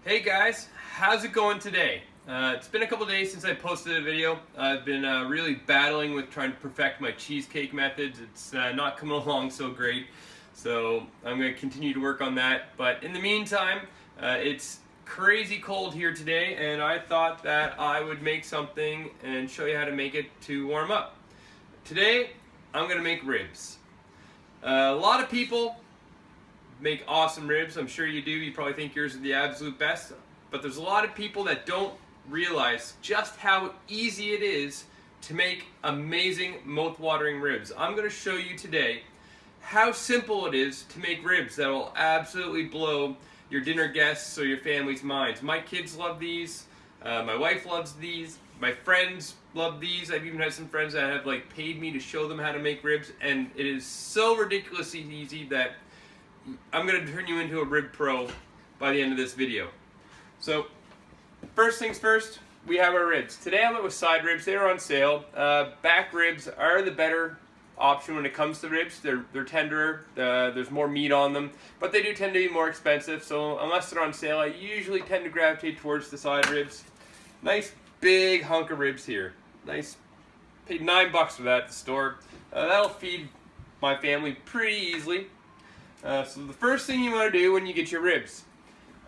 Hey guys, how's it going today? It's been a couple days since I posted a video. I've been really battling with trying to perfect my cheesecake methods. It's not coming along so great, so I'm going to continue to work on that. But in the meantime, it's crazy cold here today, and I thought that I would make something and show you how to make it to warm up. Today, I'm going to make ribs. A lot of people make awesome ribs. I'm sure you do. You probably think yours are the absolute best. But there's a lot of people that don't realize just how easy it is to make amazing mouth-watering ribs. I'm going to show you today how simple it is to make ribs that will absolutely blow your dinner guests or your family's minds. My kids love these. My wife loves these. My friends love these. I've even had some friends that have paid me to show them how to make ribs, and it is so ridiculously easy that I'm going to turn you into a rib pro by the end of this video. So, first things first, we have our ribs. Today I went with side ribs. They are on sale. Back ribs are the better option when it comes to ribs. They're tenderer, there's more meat on them, but they do tend to be more expensive, so unless they're on sale, I usually tend to gravitate towards the side ribs. Nice big hunk of ribs here. Nice, paid $9 for that at the store. That'll feed my family pretty easily. So the first thing you want to do when you get your ribs,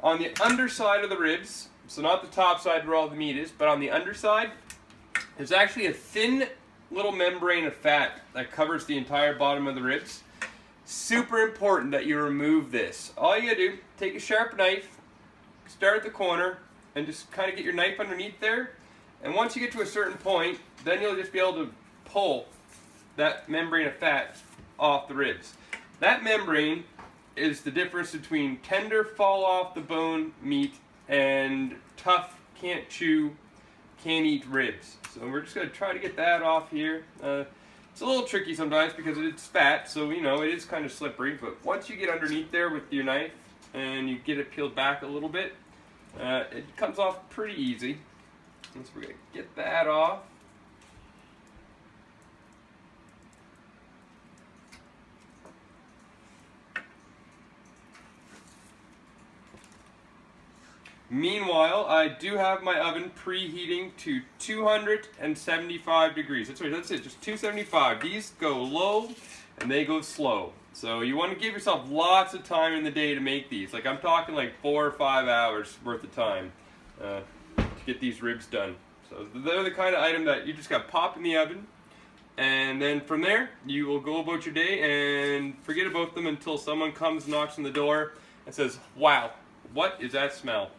on the underside of the ribs, so not the top side where all the meat is, but on the underside, there's actually a thin little membrane of fat that covers the entire bottom of the ribs. Super important that you remove this. All you gotta do, take a sharp knife, start at the corner, and just kind of get your knife underneath there. And once you get to a certain point, then you'll just be able to pull that membrane of fat off the ribs. That membrane is the difference between tender, fall off the bone meat and tough, can't chew, can't eat ribs. So we're just going to try to get that off here. It's a little tricky sometimes because it's fat, so you know it is kind of slippery, but once you get underneath there with your knife and you get it peeled back a little bit, it comes off pretty easy. So we're going to get that off. Meanwhile, I do have my oven preheating to 275 degrees. That's right, that's it, just 275. These go low and they go slow. So you want to give yourself lots of time in the day to make these. I'm talking 4 or 5 hours worth of time to get these ribs done. So they're the kind of item that you just got to pop in the oven, and then from there you will go about your day and forget about them until someone comes, knocks on the door and says, "Wow, what is that smell?"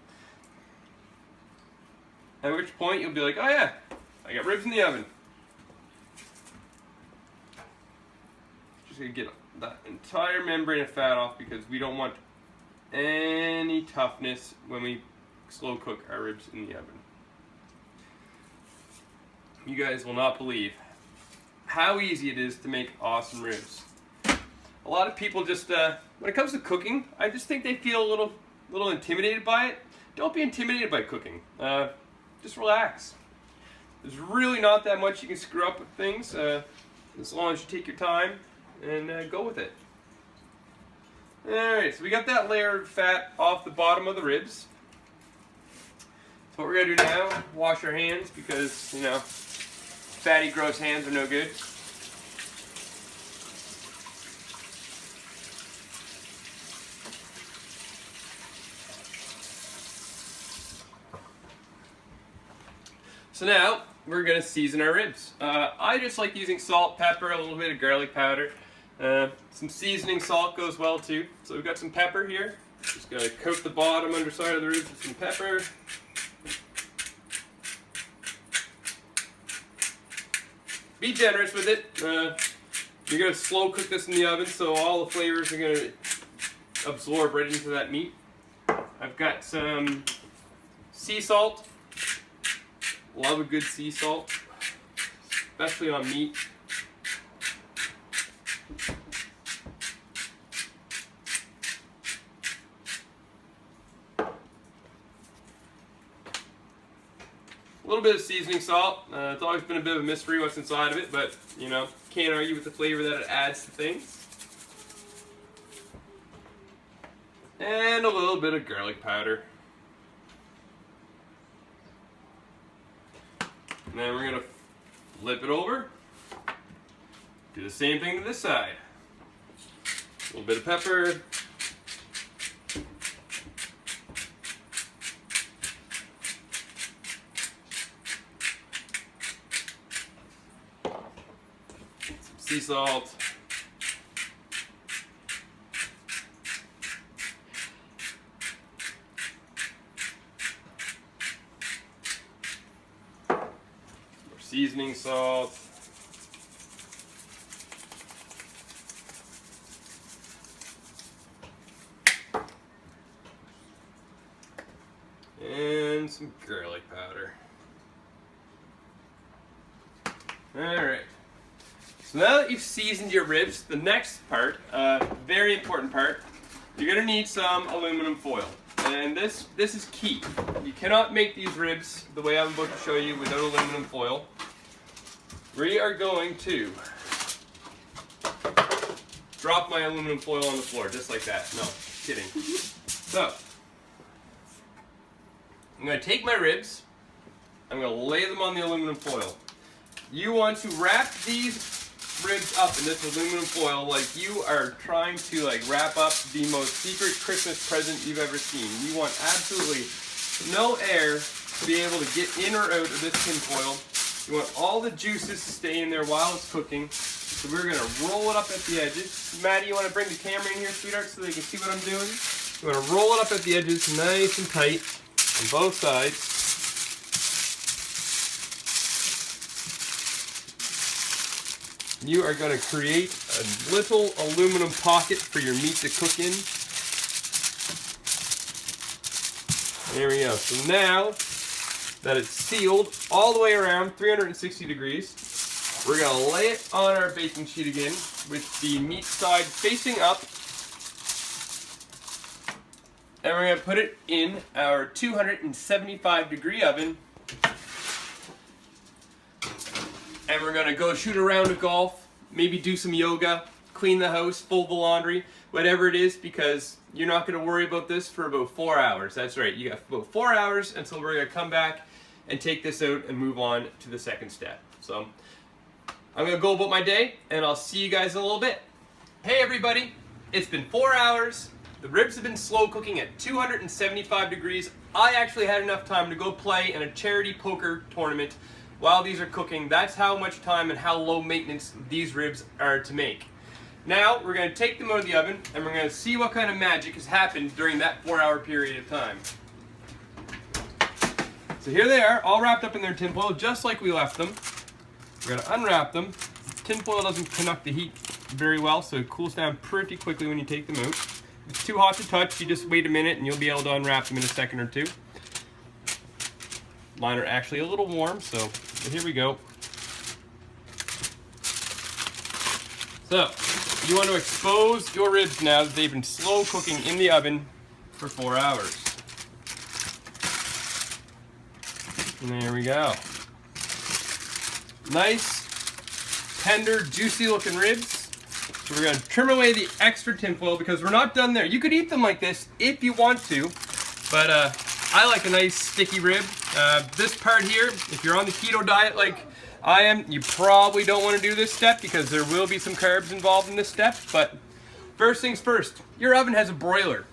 At which point you'll be like, "Oh yeah, I got ribs in the oven." Just gonna get that entire membrane of fat off because we don't want any toughness when we slow cook our ribs in the oven. You guys will not believe how easy it is to make awesome ribs. A lot of people just, when it comes to cooking, I just think they feel a little intimidated by it. Don't be intimidated by cooking. Just relax. There's really not that much you can screw up with things, as long as you take your time and go with it. Alright, so we got that layer of fat off the bottom of the ribs. So what we're going to do now, wash our hands because, you know, fatty, gross hands are no good. So now, we're going to season our ribs. I just like using salt, pepper, a little bit of garlic powder. Some seasoning salt goes well too. So we've got some pepper here. Just going to coat the bottom underside of the ribs with some pepper. Be generous with it. You're going to slow cook this in the oven so all the flavors are going to absorb right into that meat. I've got some sea salt. Love a good sea salt, especially on meat. A little bit of seasoning salt. It's always been a bit of a mystery what's inside of it, but you know, can't argue with the flavor that it adds to things. And a little bit of garlic powder. And then we're gonna flip it over. Do the same thing to this side. A little bit of pepper. Some sea salt. Seasoning salt. And some garlic powder. Alright. So now that you've seasoned your ribs, the next part, very important part, you're going to need some aluminum foil. And this is key. You cannot make these ribs the way I'm about to show you without aluminum foil. We are going to drop my aluminum foil on the floor, just like that. No, kidding. So, I'm going to take my ribs, I'm going to lay them on the aluminum foil. You want to wrap these ribs up in this aluminum foil like you are trying to wrap up the most secret Christmas present you've ever seen. You want absolutely no air to be able to get in or out of this tin foil. You want all the juices to stay in there while it's cooking. So we're going to roll it up at the edges. Maddie, you want to bring the camera in here, sweetheart, so they can see what I'm doing? You want to roll it up at the edges nice and tight on both sides. You are going to create a little aluminum pocket for your meat to cook in. There we go. So now that it's sealed all the way around 360 degrees, we're going to lay it on our baking sheet again with the meat side facing up. And we're going to put it in our 275 degree oven. And we're going to go shoot a round of golf, maybe do some yoga, clean the house, fold the laundry, whatever it is, because you're not going to worry about this for about 4 hours. That's right, you got about 4 hours until we're going to come back and take this out and move on to the second step. So I'm going to go about my day, and I'll see you guys in a little bit. Hey everybody, it's been 4 hours. The ribs have been slow cooking at 275 degrees. I actually had enough time to go play in a charity poker tournament while these are cooking. That's how much time and how low maintenance these ribs are to make. Now we're going to take them out of the oven and we're going to see what kind of magic has happened during that 4 hour period of time. So here they are, all wrapped up in their tin foil just like we left them. We're going to unwrap them. Tin foil doesn't conduct the heat very well, so it cools down pretty quickly when you take them out. If it's too hot to touch, you just wait a minute and you'll be able to unwrap them in a second or two. Mine are actually a little warm, so here we go. So, you want to expose your ribs now that they've been slow cooking in the oven for 4 hours. And there we go. Nice, tender, juicy looking ribs. So we're going to trim away the extra tin foil because we're not done there. You could eat them like this if you want to, but I like a nice sticky rib. This part here, if you're on the keto diet like I am, you probably don't want to do this step because there will be some carbs involved in this step. But first things first, your oven has a broiler.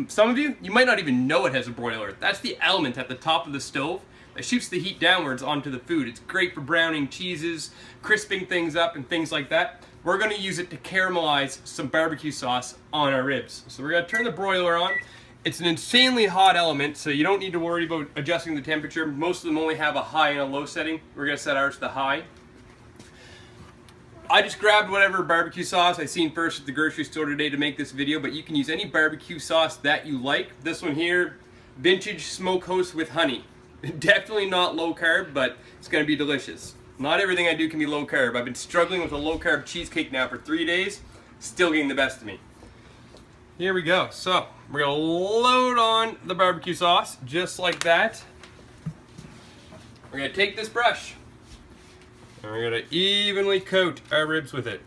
Some of you might not even know it has a broiler. That's the element at the top of the stove that shoots the heat downwards onto the food. It's great for browning cheeses, crisping things up and things like that. We're going to use it to caramelize some barbecue sauce on our ribs. So we're going to turn the broiler on. It's an insanely hot element, so you don't need to worry about adjusting the temperature. Most of them only have a high and a low setting. We're going to set ours to high. I just grabbed whatever barbecue sauce I seen first at the grocery store today to make this video, but you can use any barbecue sauce that you like. This one here, Vintage Smokehouse with honey. Definitely not low carb, but it's going to be delicious. Not everything I do can be low carb. I've been struggling with a low carb cheesecake now for 3 days, still getting the best of me. Here we go. So we're going to load on the barbecue sauce just like that. We're going to take this brush and we're going to evenly coat our ribs with it.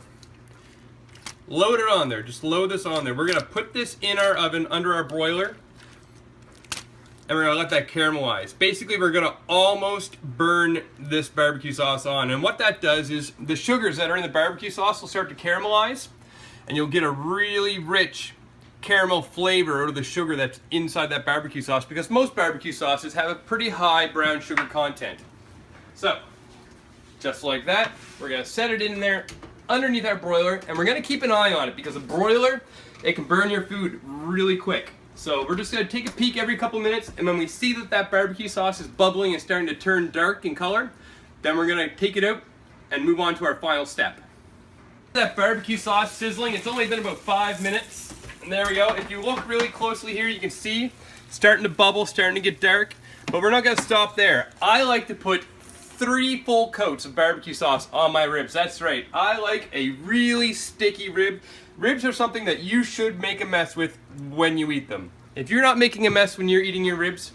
Load it on there. Just load this on there. We're going to put this in our oven under our broiler. and we're gonna let that caramelize. Basically, we're gonna almost burn this barbecue sauce on, and what that does is the sugars that are in the barbecue sauce will start to caramelize, and you'll get a really rich caramel flavor out of the sugar that's inside that barbecue sauce, because most barbecue sauces have a pretty high brown sugar content. So, just like that, we're gonna set it in there underneath our broiler, and we're gonna keep an eye on it, because a broiler, it can burn your food really quick. So we're just gonna take a peek every couple minutes, and when we see that that barbecue sauce is bubbling and starting to turn dark in color, then we're gonna take it out and move on to our final step. That barbecue sauce sizzling, it's only been about 5 minutes. And there we go. If you look really closely here, you can see it's starting to bubble, starting to get dark. But we're not gonna stop there. I like to put 3 full coats of barbecue sauce on my ribs. That's right. I like a really sticky rib. Ribs are something that you should make a mess with when you eat them. If you're not making a mess when you're eating your ribs,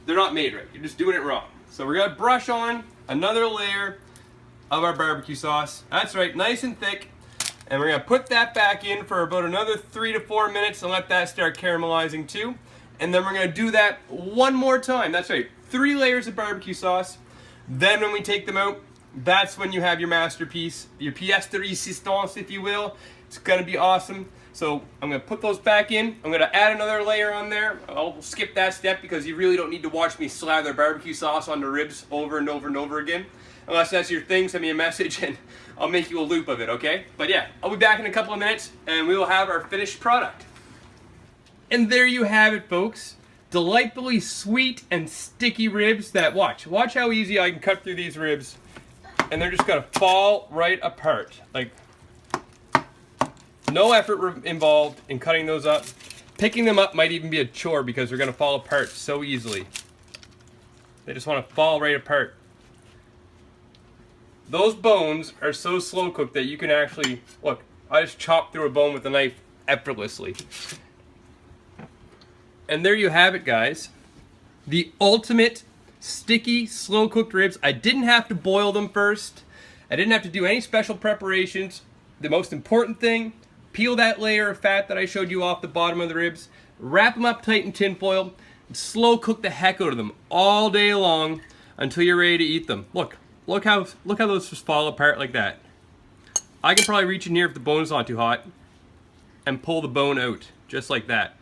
they're not made right. You're just doing it wrong. So we're gonna brush on another layer of our barbecue sauce. That's right, nice and thick. And we're gonna put that back in for about another 3 to 4 minutes and let that start caramelizing too. And then we're gonna do that one more time. That's right, 3 layers of barbecue sauce. Then when we take them out, that's when you have your masterpiece, your pièce de résistance, if you will. It's gonna be awesome. So I'm gonna put those back in. I'm gonna add another layer on there. I'll skip that step because you really don't need to watch me slather barbecue sauce on the ribs over and over and over again. Unless that's your thing, send me a message and I'll make you a loop of it, okay? But yeah, I'll be back in a couple of minutes and we will have our finished product. And there you have it, folks. Delightfully sweet and sticky ribs that, watch how easy I can cut through these ribs, and they're just gonna fall right apart. Like, no effort involved in cutting those up. Picking them up might even be a chore because they're gonna fall apart so easily. They just wanna fall right apart. Those bones are so slow cooked that you can actually, look, I just chopped through a bone with a knife effortlessly. And there you have it, guys. The ultimate sticky, slow-cooked ribs. I didn't have to boil them first. I didn't have to do any special preparations. The most important thing, peel that layer of fat that I showed you off the bottom of the ribs, wrap them up tight in tin foil, and slow cook the heck out of them all day long until you're ready to eat them. Look how those just fall apart like that. I can probably reach in here if the bone's not too hot and pull the bone out just like that.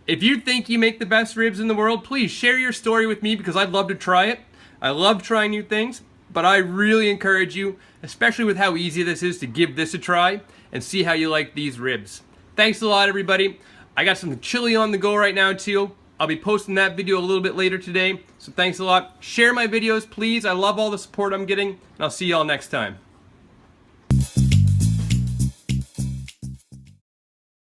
If you think you make the best ribs in the world, please share your story with me because I'd love to try it. I love trying new things, but I really encourage you, especially with how easy this is, to give this a try and see how you like these ribs. Thanks a lot, everybody. I got some chili on the go right now too. I'll be posting that video a little bit later today, so thanks a lot. Share my videos, please. I love all the support I'm getting, and I'll see y'all next time.